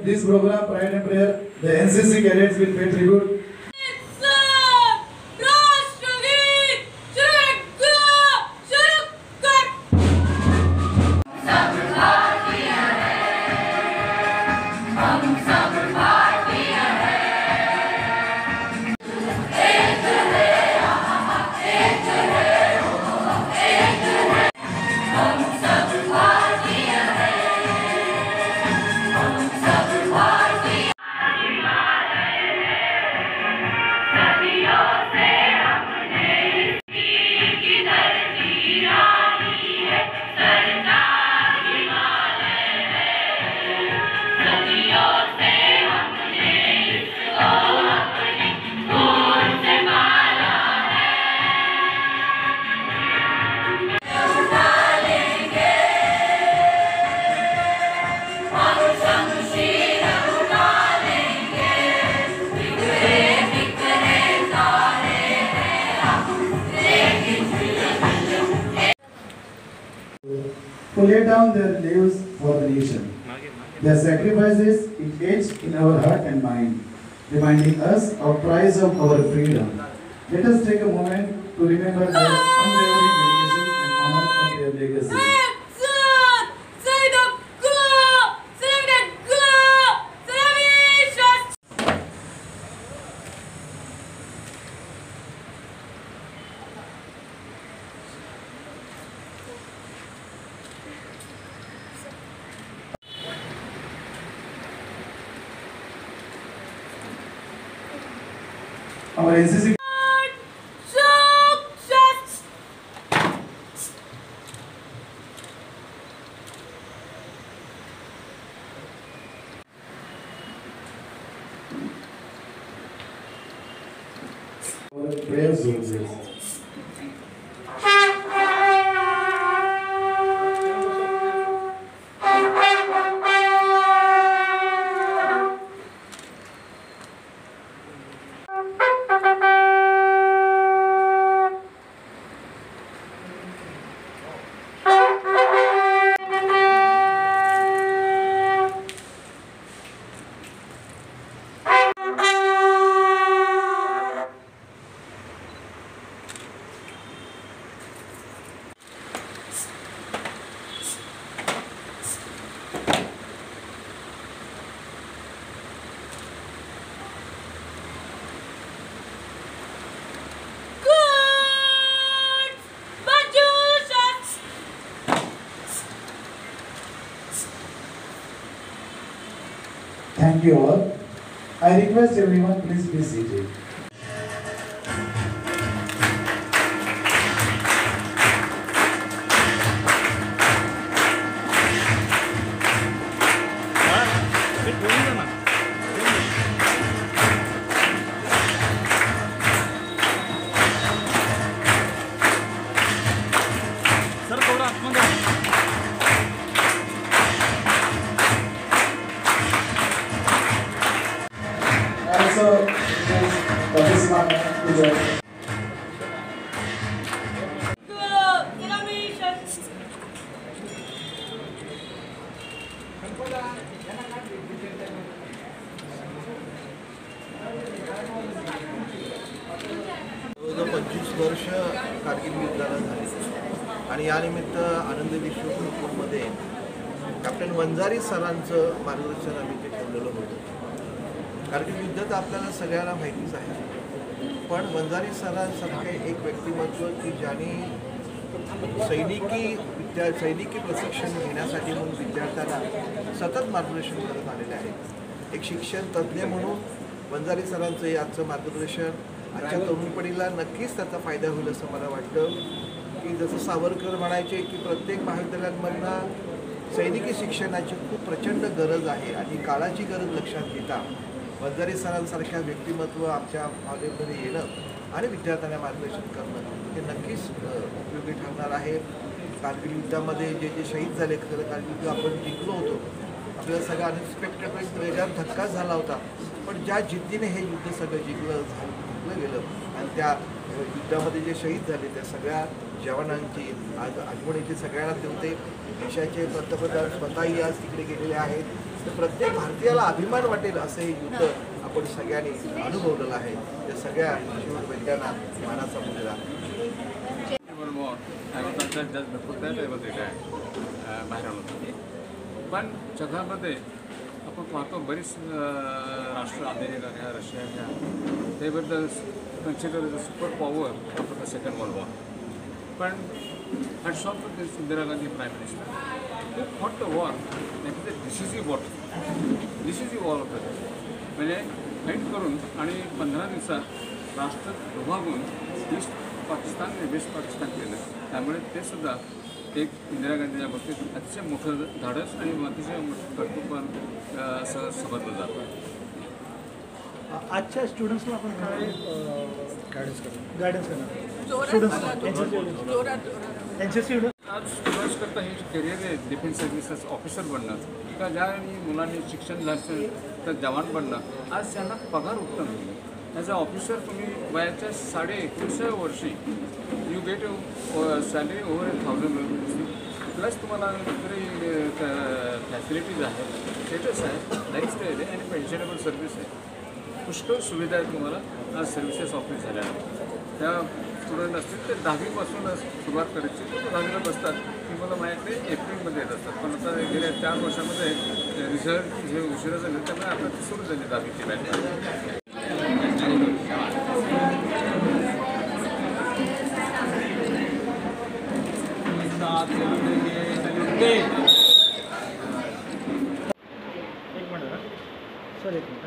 this program, Pride and Prayer, the NCC cadets will pay tribute. Who lay down their lives for the nation. Their sacrifices it etched in our heart and mind, reminding us of price of our freedom. Let us take a moment to remember their unwavering dedication and honor of their legacy. Our NCC our prayer soldiers. Thank you all. I request everyone, please be seated. Also, जवळजवळ 25 वर्ष कारगिल युद्धाला झाले आणि यानिमित्त आनंद विश्वमध्ये captain Vanjari सरांचं मार्गदर्शन आम्ही ते ठेवलेलं होतं. कारगिल युद्ध तर आपल्याला सगळ्यांना माहितीच आहे, पण वंजारी सरांसारखे एक व्यक्तिमत्व की ज्यांनी सैनिकी प्रशिक्षण घेण्यासाठी म्हणून विद्यार्थ्यांना सतत मार्गदर्शन करत आलेले आहेत. एक शिक्षण तज्ज्ञ म्हणून वंजारी सरांचं आजचं मार्गदर्शन आजच्या तरुण पिढीला नक्कीच त्याचा फायदा होईल असं मला वाटतं. की जसं सावरकर म्हणायचे की प्रत्येक महाविद्यालयांमधनं सैनिकी शिक्षणाची खूप प्रचंड गरज आहे आणि काळाची गरज लक्षात घेता वंजारी सरांसारख्या व्यक्तिमत्व आमच्या कॉलेजमध्ये येणं आणि विद्यार्थ्यांना मार्गदर्शन करणं हे नक्कीच उपयोगी ठरणार आहे. कारगिल युद्धामध्ये जे जे शहीद झाले, खरं कारगिल युद्ध आपण जिंकलो होतो, आपल्याला सगळं अनएक्सपेक्टेड वेगळा धक्का झाला होता, पण ज्या जिद्दीने हे युद्ध सगळं जिंकलं गेलं आणि त्या युद्धामध्ये जे शहीद झाले त्या सगळ्या जवानांची आज आठवण येते सगळ्यांना ठेवते. देशाचे पंतप्रधान स्वतःही आज तिकडे गेलेले आहेत. तर प्रत्येक भारतीयाला अभिमान वाटेल असं हे युद्ध आपण सगळ्यांनी अनुभवलेलं आहे. त्या सगळ्या शूर वैद्यांना मानाचा मुलगा. पण जगामध्ये आपण पाहतो बरीच राष्ट्र, अमेरिका घ्या, रशिया घ्या, त्याबद्दल consider super power after the second world war. पण hats off to this Indira Gandhi prime minister who fought the war. That is a decisive war. Decisive war होतं ते. म्हणजे फाईट करून आणि 15 दिवसात राष्ट्र विभागून ईस्ट पाकिस्तान आणि वेस्ट पाकिस्तान केलं. त्यामुळे ते सुद्धा एक इंदिरा गांधीच्या बाबतीत अतिशय मोठं धाडस आणि अतिशय मोठं कर्तृत्व असं समजलं जातं. आजच्या स्टुडंट्सला आपण काय गायडन्स करणार आज स्टुडंट्स करता हे करिअर आहे डिफेन्स सर्व्हिसेस ऑफिसर बनणं का ज्या मुलांनी शिक्षण झालं तर जवान बनणं. आज त्यांना पगार उत्तम मिळेल. ॲज अ ऑफिसर तुम्ही वयाच्या 21व्या वर्षी you get salary over 1,000 rupees plus तुम्हाला तरी फॅसिलिटीज आहेत, स्टेटस आहे, लाईफस्टाईल आहे आणि पेन्शनेबल सर्व्हिस आहे. पुष्कळ सुविधा आहेत तुम्हाला आज सर्व्हिसेस ऑफिस झाल्याने. त्या स्टुडंट असतील ते 10वीपासूनच सुरुवात करायची. ते 10वीला बसतात की मला माझ्याकडे एप्रिलमध्ये येत असतात. पण आता गेल्या 4 वर्षामध्ये रिझल्ट जे उशिरा झाले त्यामुळे आता ती सुरू झाली 10वीची बॅच. एक मिनिट सर, एक मिनिट.